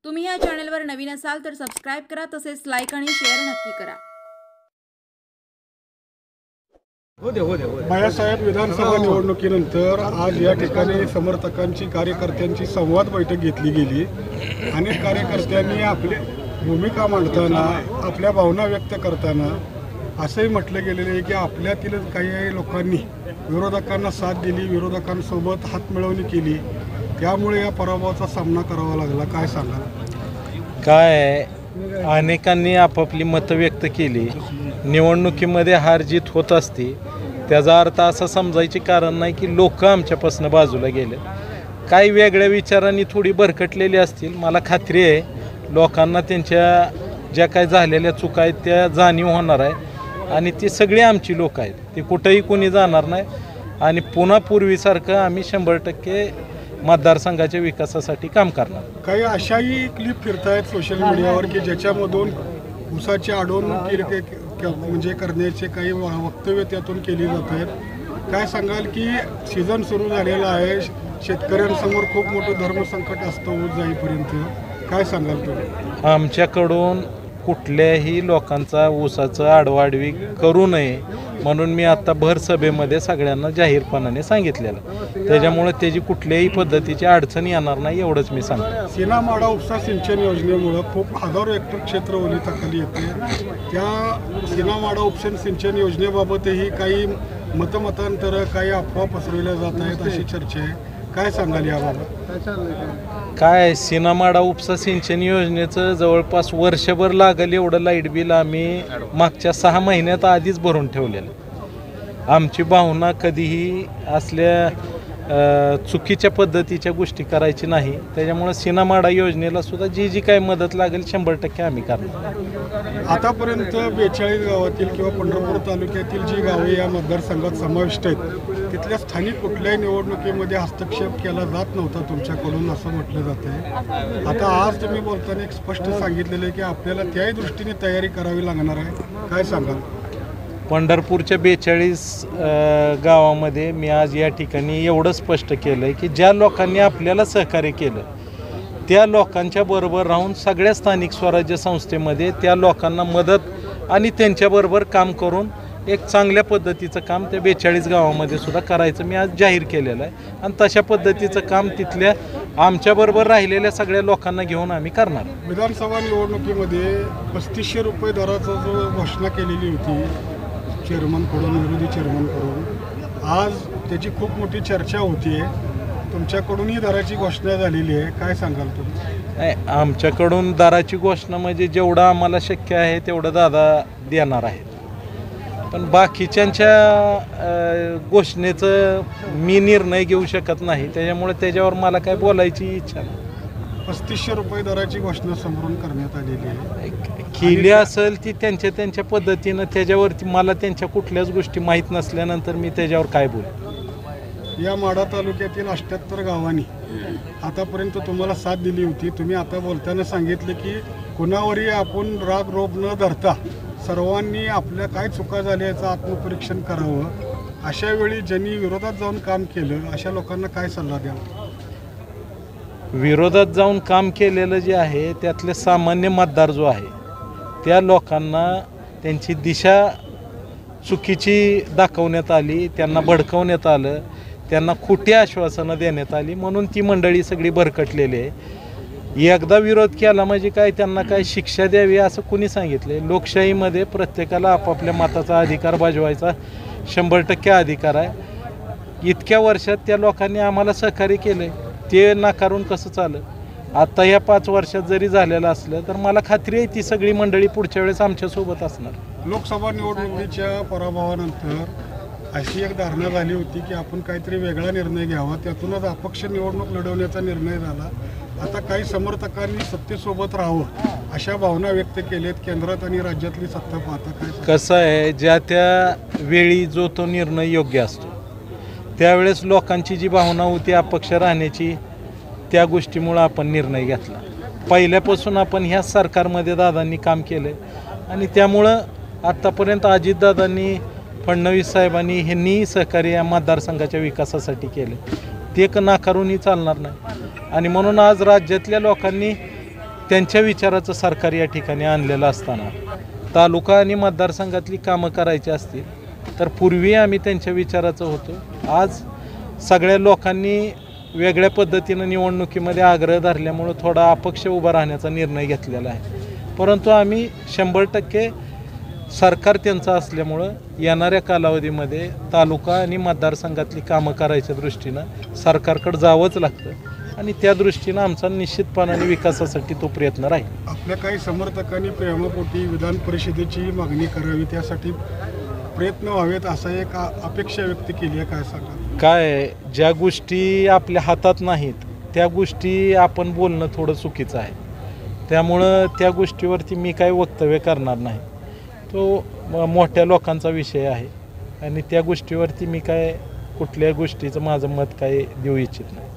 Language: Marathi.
तुम्ही या चॅनलवर नवीन असाल तर सबस्क्राइब करा, तसेच लाईक आणि शेअर नक्की करा। बाळासाहेब, विधानसभा निवडणुकीनंतर आज या ठिकाणी समर्थकांची कार्यकर्त्यांची संवाद बैठक घेतली गेली। अनेक कार्यकर्त्यांनी आपली भूमिका मांडताना आपल्या भावना व्यक्त करताना असंही म्हटलं गेलेलं आहे की आपल्यातील काही लोकांनी विरोधकांना साथ दिली, विरोधकांसोबत हातमिळवणी केली, त्यामुळे या पराभवाचा सामना करावा लागला। काय सांगाल? काय अनेकांनी आपापली मतं व्यक्त केली। निवडणुकीमध्ये हार जीत होत असते, त्याचा अर्थ असा समजायचे कारण नाही की लोक आमच्यापासून बाजूला गेले, काही वेगळ्या विचारांनी थोडी भरकटलेली असतील। मला खात्री आहे लोकांना त्यांच्या ज्या काही झालेल्या चुका आहेत त्या जाणीव होणार आहे आणि ती सगळी आमची लोक आहेत, ती कुठेही कोणी जाणार नाही आणि पुन्हा पूर्वीसारखं आम्ही 100% मतदारसंघाच्या विकासासाठी काम करणार। काही अशाही क्लिप फिरतायत सोशल मीडियावर की ज्याच्यामधून ऊसाची अडवणूक म्हणजे करण्याचे काही वक्तव्य त्यातून केली जात आहेत। काय सांगाल की सीझन सुरू झालेला आहे, शेतकऱ्यांसमोर खूप मोठं धर्मसंकट असतं ऊस जाईपर्यंत, काय सांगाल तुम्ही? आमच्याकडून कुठल्याही लोकांचा ऊसाचं आडवाडवी करू नये म्हणून मी आता भर सभेमध्ये सगळ्यांना जाहीरपणाने सांगितलेलं, त्याच्यामुळे त्याची कुठल्याही पद्धतीची अडचण येणार नाही एवढंच मी सांगतो। सीना-माडा उपसा सिंचन योजनेमुळे खूप हजारो हेक्टर क्षेत्र ओलिताखाली येते, त्या सीना-माडा उपसा सिंचन योजनेबाबतही काही मतमतांतर, काही अफवा पसरवल्या जात आहेत अशी चर्चा आहे, काय सांगाल याबाबत? काय सीना-माडा उपसा सिंचन योजनेचं जवळपास वर्षभर लागेल एवढं लाईट बिल आम्ही मागच्या 6 महिन्यात आधीच भरून ठेवलेलं। आमची भावना कधीही असल्या चुकीच्या पद्धतीच्या गोष्टी करायची नाही, त्याच्यामुळे सीना-माडा योजनेला सुद्धा जी काही मदत लागेल 100% आम्ही करणार। आतापर्यंत 42 गावातील किंवा पंढरपूर तालुक्यातील जी गावे या मतदारसंघात समाविष्ट आहेत तिथल्या स्थानिक कुठल्याही निवडणुकीमध्ये हस्तक्षेप केला जात नव्हता तुमच्याकडून असं म्हटलं जात आहे। आता आज तुम्ही बोलताना एक स्पष्ट सांगितलेलं आहे की आपल्याला त्याही दृष्टीने तयारी करावी लागणार आहे, काय सांगाल? पंढरपूरच्या 42 गावामध्ये मी आज या ठिकाणी एवढं स्पष्ट केलं आहे की ज्या लोकांनी आपल्याला सहकार्य केलं त्या लोकांच्या बरोबर राहून सगळ्या स्थानिक स्वराज्य संस्थेमध्ये त्या लोकांना मदत आणि त्यांच्याबरोबर काम करून एक चांगल्या पद्धतीचं काम त्या 42 गावामध्ये सुद्धा करायचं मी आज जाहीर केलेलं आहे आणि तशा पद्धतीचं काम तिथल्या आमच्याबरोबर राहिलेल्या सगळ्या लोकांना घेऊन आम्ही करणार। विधानसभा निवडणुकीमध्ये 3500 रुपये दराचा जो घोषणा केलेली होती चेअरमनकडून, विरोधी चेअरमनकडून, आज त्याची खूप मोठी चर्चा होती आहे, तुमच्याकडून ही दराची घोषणा झालेली आहे, काय सांगाल तुम्ही? आमच्याकडून दराची घोषणा म्हणजे जेवढं आम्हाला शक्य आहे तेवढं दादा देणार आहेत, पण बाकीच्यांच्या घोषणेचं मी निर्णय घेऊ शकत नाही, त्याच्यामुळे त्याच्यावर मला काय बोलायची इच्छा नाही। 3500 रुपये दराची घोषणा समोरून करण्यात आलेली आहे, केली असेल ती त्यांच्या पद्धतीनं, त्याच्यावरती मला त्यांच्या कुठल्याच गोष्टी माहीत नसल्यानंतर मी त्याच्यावर काय बोलू। या माढा तालुक्यातील 78 गावांनी आतापर्यंत तुम्हाला साथ दिली होती, तुम्ही आता बोलताना सांगितलं की कुणावरही आपण राग रोग न धरता सर्वांनी आपल्या काय चुका झाल्या याचं आत्मपरीक्षण करावं, अशा वेळी ज्यांनी विरोधात जाऊन काम केलं अशा लोकांना काय सल्ला द्याल? विरोधात जाऊन काम केलेलं जे आहे त्यातले सामान्य मतदार जो आहे त्या लोकांना त्यांची दिशा चुकीची दाखवण्यात आली, त्यांना भडकवण्यात आलं, त्यांना खोटी आश्वासनं देण्यात आली, म्हणून ती मंडळी सगळी भरकटलेली आहे। एकदा विरोध केला म्हणजे काय त्यांना काय शिक्षा द्यावी असं कुणी सांगितले? लोकशाहीमध्ये प्रत्येकाला आपापल्या मताचा अधिकार बजावायचा 100% अधिकार आहे। इतक्या वर्षात त्या लोकांनी आम्हाला सहकार्य केलं, ते नाकारून कसं चालं? आता या 5 वर्षात जरी झालेलं असलं तर मला खात्री आहे ती सगळी मंडळी पुढच्या वेळेस आमच्यासोबत असणार। लोकसभा निवडणुकीच्या पराभवानंतर अशी एक धारणा झाली होती की आपण काहीतरी वेगळा निर्णय घ्यावा, त्यातूनच अपक्ष निवडणूक लढवण्याचा निर्णय झाला। आता काही समर्थकांनी सत्तेसोबत राहावं अशा भावना व्यक्त केल्यात, केंद्रात आणि राज्यातली सत्ता पाहता काय? कसं आहे, ज्या त्या वेळी जो तो निर्णय योग्य असतो, त्यावेळेस लोकांची जी भावना होती अपक्ष राहण्याची त्या गोष्टीमुळं आपण निर्णय घेतला। पहिल्यापासून आपण ह्या सरकारमध्ये दादांनी काम केलं आणि त्यामुळं आत्तापर्यंत अजितदादांनी, फडणवीस साहेबांनी ह्यांनी सहकार्य या मतदारसंघाच्या विकासासाठी केले, ते नाकारूनही चालणार नाही आणि म्हणून आज राज्यातल्या लोकांनी त्यांच्या विचाराचं सरकार या ठिकाणी आणलेलं असताना तालुका आणि मतदारसंघातली कामं करायची असतील तर पूर्वी आम्ही त्यांच्या विचाराचं होतो. आज सगळ्या लोकांनी वेगळ्या पद्धतीनं निवडणुकीमध्ये आग्रह धरल्यामुळं थोडा अपक्ष उभा राहण्याचा निर्णय घेतलेला आहे. परंतु आम्ही 100% सरकार त्यांचं असल्यामुळं येणाऱ्या कालावधीमध्ये तालुका आणि मतदारसंघातली कामं करायच्या दृष्टीनं सरकारकडे जावंच लागतं आणि त्या दृष्टीनं आमचा निश्चितपणाने विकासासाठी तो प्रयत्न राहील. आपल्या काही समर्थकांनी प्रेमापोटी विधान परिषदेची मागणी करावी, त्यासाठी प्रयत्न व्हावेत असा एक अपेक्षा व्यक्त केली आहे. काय सांगा? काय ज्या गोष्टी आपल्या हातात नाहीत त्या गोष्टी आपण बोलणं थोडं चुकीचं आहे. त्यामुळं त्या गोष्टीवरती मी काही वक्तव्य करणार नाही. तो मोठ्या लोकांचा विषय आहे आणि त्या गोष्टीवरती मी काय कुठल्याही गोष्टीचं माझं मत काय देऊ इच्छित नाही.